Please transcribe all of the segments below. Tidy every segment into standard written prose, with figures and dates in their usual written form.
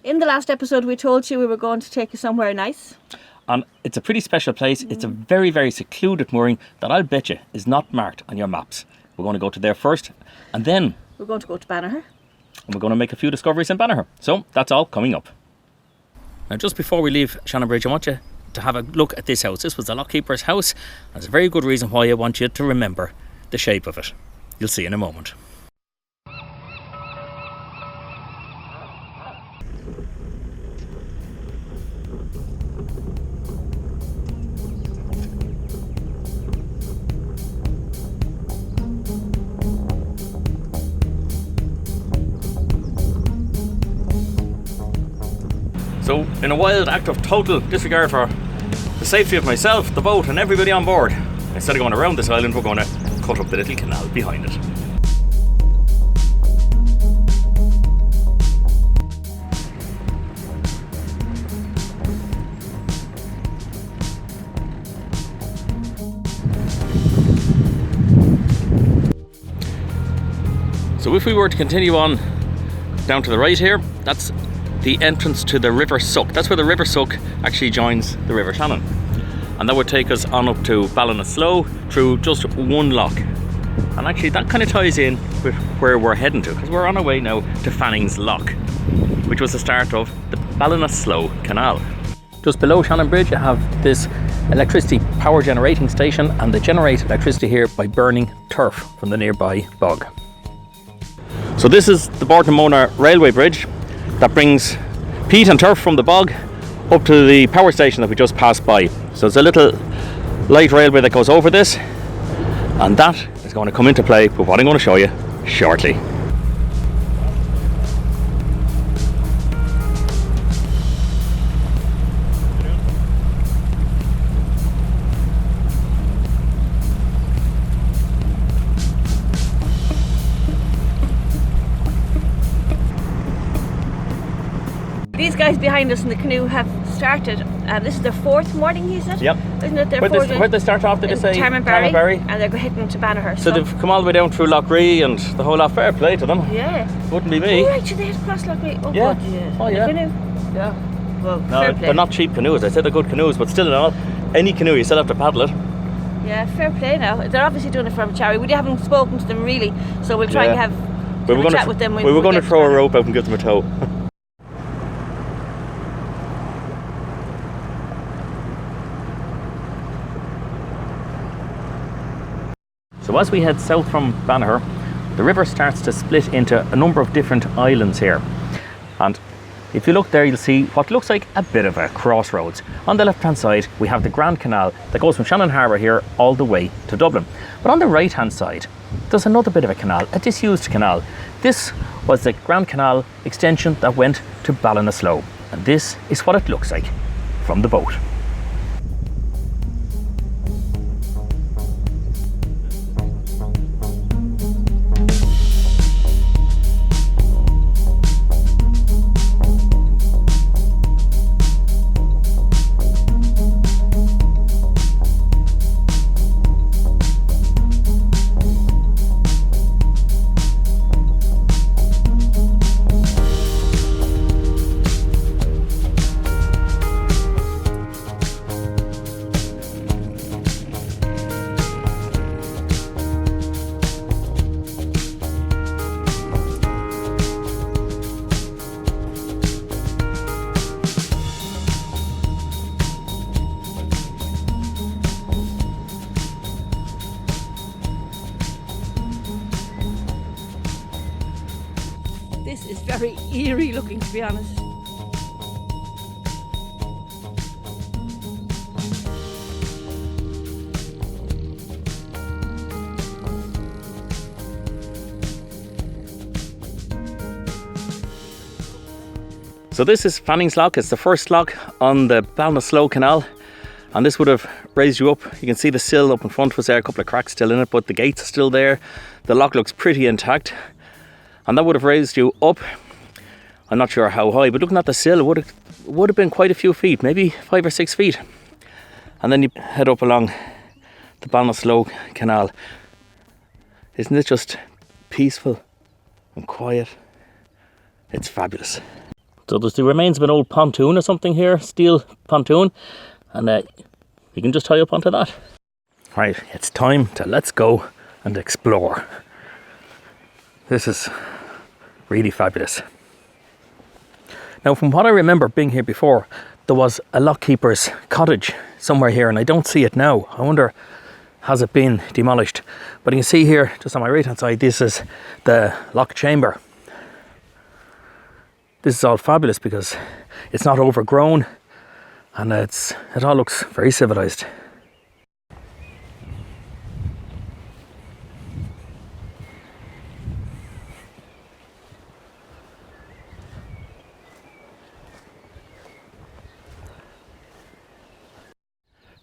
In the last episode we told you we were going to take you somewhere nice. And it's a pretty special place. It's a very, very secluded mooring that I'll bet you is not marked on your maps. We're going to go to there first, and then we're going to go to Banagher. And we're going to make a few discoveries in Banagher. So that's all coming up. Now just before we leave Shannonbridge, I want you to have a look at this house. This was the lockkeeper's house. There's a very good reason why I want you to remember the shape of it. You'll see in a moment. So, in a wild act of total disregard for the safety of myself, the boat and everybody on board, instead of going around this island, we're going to cut up the little canal behind it. So if we were to continue on down to the right here, that's the entrance to the River Suck. That's where the River Suck actually joins the River Shannon. And that would take us on up to Ballinasloe through just one lock. And actually that kind of ties in with where we're heading to, because we're on our way now to Fannings Lock, which was the start of the Ballinasloe Canal. Just below Shannonbridge you have this electricity power generating station, and they generate electricity here by burning turf from the nearby bog. So this is the Borton-Mona railway bridge that brings peat and turf from the bog up to the power station that we just passed by. So there's a little light railway that goes over this, and that is going to come into play with what I'm going to show you shortly. These guys behind us in the canoe have started, this is their fourth morning, he said? Yep. Isn't it their fourth? Where'd they start off, did they say? Shannonbridge. And they're heading to Banagher. So they've come all the way down through Loughree and the whole lot. Fair play to them. Yeah. Wouldn't be me. Oh right, so they had crossed Loughree. Oh yeah. God, yeah. Oh yeah. The canoe. Yeah. Well, no, fair play. They're not cheap canoes. I said they're good canoes, but still in all, any canoe you still have to paddle it. Yeah, fair play now. They're obviously doing it from charity. We haven't spoken to them really, so we'll try and have a chat with them. We were going to throw a rope out and give them a tow. So as we head south from Banagher, the river starts to split into a number of different islands here. And if you look there, you'll see what looks like a bit of a crossroads. On the left hand side, we have the Grand Canal that goes from Shannon Harbour here all the way to Dublin. But on the right hand side, there's another bit of a canal, a disused canal. This was the Grand Canal extension that went to Ballinasloe. And this is what it looks like from the boat. This is very eerie looking, to be honest. So this is Fannings Lock. It's the first lock on the Ballinasloe Canal, and this would have raised you up. You can see the sill up in front was there, a couple of cracks still in it, but the gate's still there. The lock looks pretty intact, and that would have raised you up. I'm not sure how high, but looking at the sill, it would have been quite a few feet, maybe 5 or 6 feet. And then you head up along the Ballinasloe Canal. Isn't it just peaceful and quiet? It's fabulous. So there's the remains of an old pontoon or something here, steel pontoon, and you can just tie up onto that. Right, it's time to let's go and explore. This is really fabulous. Now, from what I remember being here before, there was a lockkeeper's cottage somewhere here, and I don't see it now. I wonder, has it been demolished? But you can see here, just on my right hand side, this is the lock chamber. This is all fabulous because it's not overgrown, and it all looks very civilized.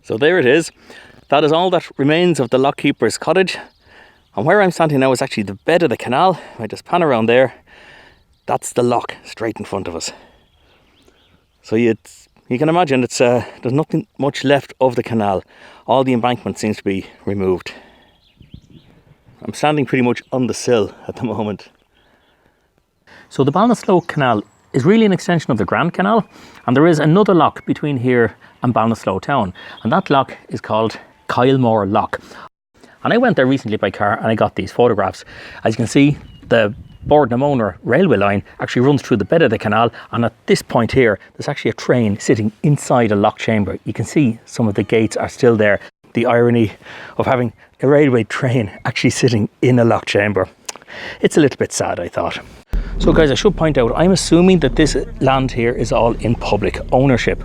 So there it is. That is all that remains of the lockkeeper's cottage. And where I'm standing now is actually the bed of the canal. If I just pan around there, that's the lock straight in front of us. So you can imagine there's nothing much left of the canal. All the embankment seems to be removed. I'm standing pretty much on the sill at the moment. So the Ballinasloe Canal is really an extension of the Grand Canal, and there is another lock between here and Ballinasloe town, and that lock is called Kylemore Lock. And I went there recently by car and I got these photographs. As you can see, the Bord-na-Mona railway line actually runs through the bed of the canal, and at this point here there's actually a train sitting inside a lock chamber. You can see some of the gates are still there. The irony of having a railway train actually sitting in a lock chamber. It's a little bit sad, I thought. So guys, I should point out, I'm assuming that this land here is all in public ownership.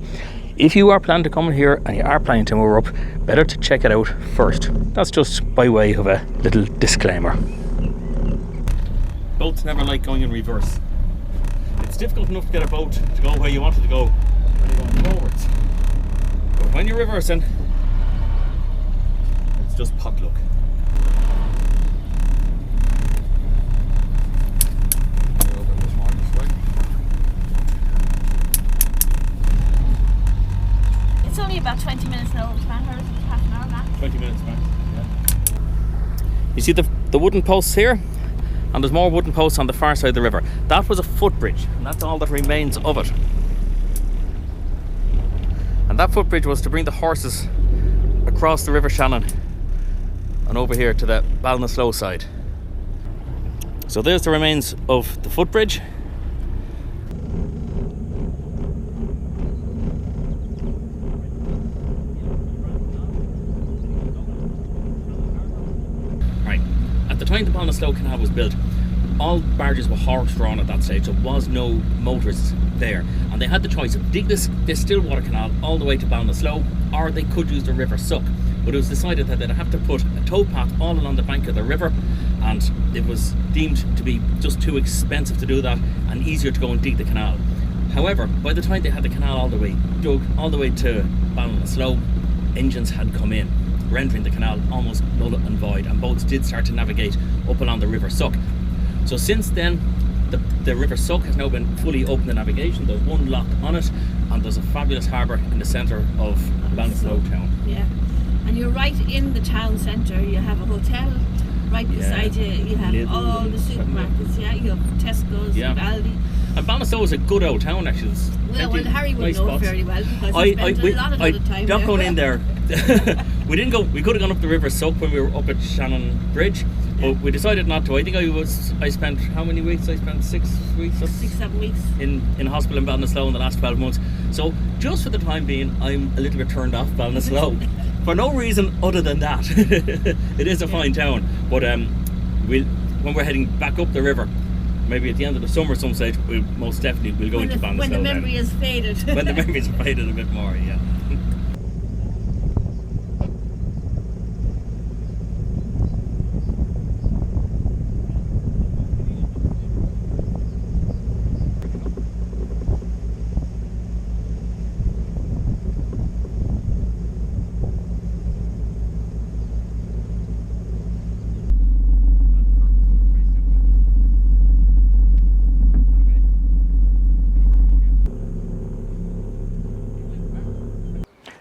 If you are planning to come in here and you are planning to moor up, better to check it out first. That's just by way of a little disclaimer. Boats never like going in reverse. It's difficult enough to get a boat to go where you want it to go when you're going forwards. But when you're reversing, it's just potluck. It's only about 20 minutes now, Banagher, half an hour max. 20 minutes max, yeah. You see the wooden posts here? And there's more wooden posts on the far side of the river. That was a footbridge, and that's all that remains of it. And that footbridge was to bring the horses across the River Shannon and over here to the Ballinasloe side. So there's the remains of the footbridge. At the time the Ballinasloe Canal was built, all barges were horse-drawn at that stage. There was no motors there, and they had the choice of dig this still water canal all the way to Ballinasloe, or they could use the River Suck. But it was decided that they'd have to put a towpath all along the bank of the river, and it was deemed to be just too expensive to do that and easier to go and dig the canal. However, by the time they had the canal all the way dug all the way to Ballinasloe, engines had come in, rendering the canal almost null and void, and boats did start to navigate up along the River Suck. So since then, the River Suck has now been fully open to navigation. There's one lock on it, and there's a fabulous harbour in the centre of Ballinasloe town. Yeah, and you're right in the town centre. You have a hotel right beside you. You have Lidl, all the supermarkets. Yeah, you have Tesco's, and Aldi. And Ballinasloe is a good old town, actually. Well, Harry would know very well because he spent a lot of the time there. Not going in there. We didn't go. We could have gone up the River Suck when we were up at Shannonbridge, but we decided not to. I think I spent how many weeks? I spent 6 weeks. 6-7 weeks in hospital in Ballinasloe in the last 12 months. So just for the time being, I'm a little bit turned off Ballinasloe for no reason other than that. It is a fine town, but when we're heading back up the river, maybe at the end of the summer some stage, we'll most definitely go into Banagher. When the memory is faded. When the memory is faded a bit more, yeah.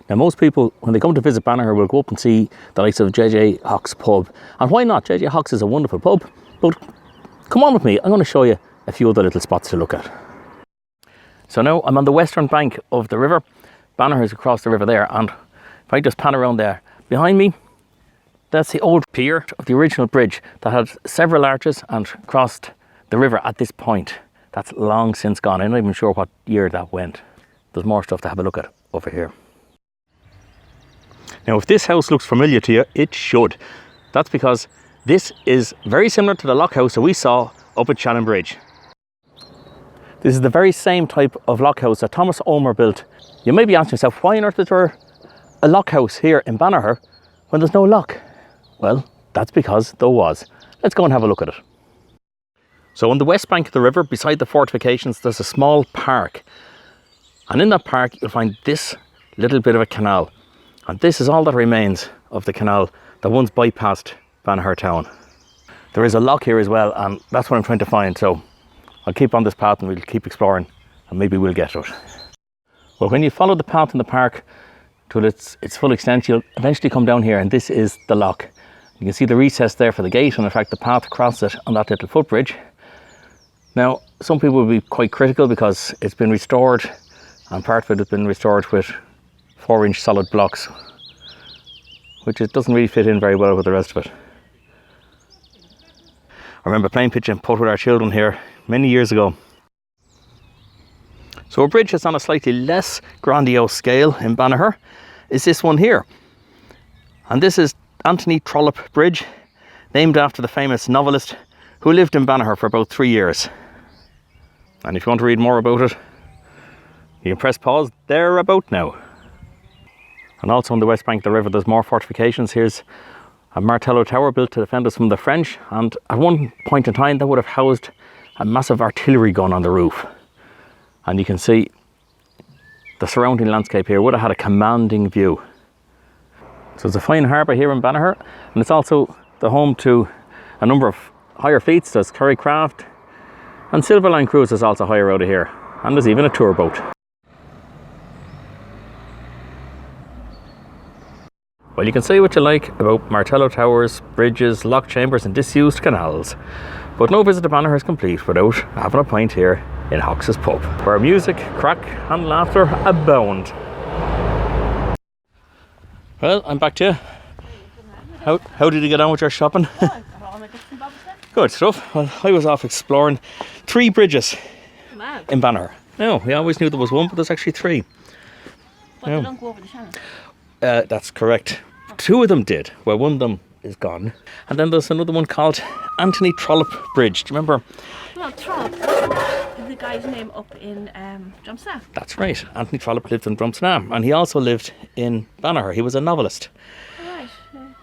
Now most people, when they come to visit Banagher, will go up and see the likes of JJ Hock's pub. And why not? JJ Hock's is a wonderful pub. But come on with me, I'm going to show you a few other little spots to look at. So now I'm on the western bank of the river. Banagher is across the river there, and if I just pan around there, behind me, that's the old pier of the original bridge that had several arches and crossed the river at this point. That's long since gone. I'm not even sure what year that went. There's more stuff to have a look at over here. Now, if this house looks familiar to you, it should. That's because this is very similar to the lock house that we saw up at Shannonbridge. This is the very same type of lock house that Thomas Omer built. You may be asking yourself, why on earth is there a lock house here in Banagher when there's no lock? Well, that's because there was. Let's go and have a look at it. So on the west bank of the river, beside the fortifications, there's a small park. And in that park, you'll find this little bit of a canal. And this is all that remains of the canal that once bypassed Banagher town. There is a lock here as well, and that's what I'm trying to find. So I'll keep on this path and we'll keep exploring, and maybe we'll get to it. Well, when you follow the path in the park to its full extent, you'll eventually come down here, and this is the lock. You can see the recess there for the gate, and in fact the path across it on that little footbridge. Now, some people will be quite critical because it's been restored, and part of it has been restored with 4-inch solid blocks, which it doesn't really fit in very well with the rest of it. I remember playing pitch and putt with our children here many years ago. So a bridge that's on a slightly less grandiose scale in Banagher is this one here. And this is Anthony Trollope Bridge, named after the famous novelist who lived in Banagher for about 3 years. And if you want to read more about it, you can press pause there about now. And also on the west bank of the river, there's more fortifications. Here's a Martello Tower built to defend us from the French, and at one point in time that would have housed a massive artillery gun on the roof. And you can see the surrounding landscape here would have had a commanding view. So it's a fine harbour here in Banagher, and it's also the home to a number of hire fleets. There's Curry Craft, and Silverline Cruises also hire out of here, and there's even a tour boat. Well, you can say what you like about Martello Towers, bridges, lock chambers and disused canals, but no visit to Banagher is complete without having a pint here in Hox's pub, where music, crack and laughter abound. Well, I'm back to you. How did you get on with your shopping? Good stuff. Well, I was off exploring 3 bridges in Banagher. No, we always knew there was one, but there's actually 3. But they don't go over the Shannon. That's correct. 2 of them did. Well, one of them is gone. And then there's another one called Anthony Trollope Bridge. Do you remember? Well, Trollope is the guy's name up in Drumsna. That's right. Anthony Trollope lived in Drumsna, and he also lived in Banagher. He was a novelist. Right.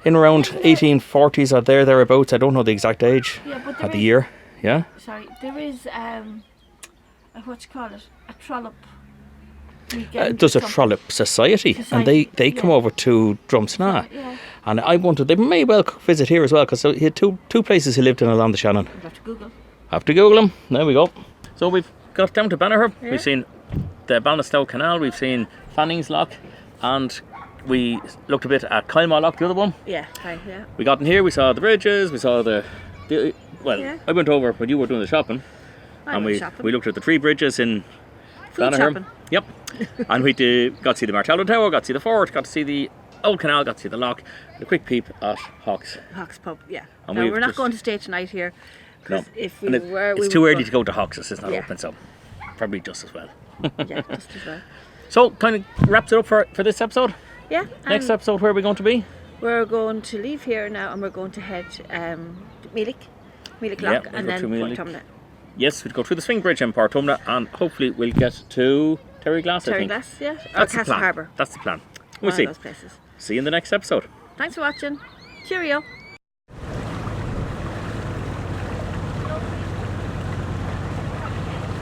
In around 1840s or thereabouts. I don't know the exact age or the year. Yeah? Sorry, there is, what you call it, a Trollope. There's a Trollope Society, and they come over to Drumsna. Yeah. And I wondered, they may well visit here as well, because he had two places he lived in along the Shannon. You have to Google. Have to Google them. There we go. So we've got down to Banagher. Yeah. We've seen the Ballinasloe Canal. We've seen Fannings Lock, and we looked a bit at Kylemaw Lock, the other one. Yeah, hi, yeah. We got in here. We saw the bridges. We saw the well. Yeah. I went over when you were doing the shopping, and we looked at the 3 bridges in Banagher. Shopping. Yep. And we got to see the Martello Tower, got to see the fort, got to see the old canal, got to see the lock, and a quick peep at Hox. Hox pub, yeah. And we're not going to stay tonight here. No. If we were, it's too early to go to Hox's. It's not open, so probably just as well. Yeah, just as well. So, kind of wraps it up for this episode. Yeah. Next episode, where are we going to be? We're going to leave here now, and we're going to head to Meelick Lock, and then Portumna. Yes, we'll go through the swing bridge in Portumna, and hopefully we'll get to Terry Glass, I think. Glass, yeah. Or Castle Harbour. That's the plan. We'll see. Those places. See you in the next episode. Thanks for watching. Cheerio.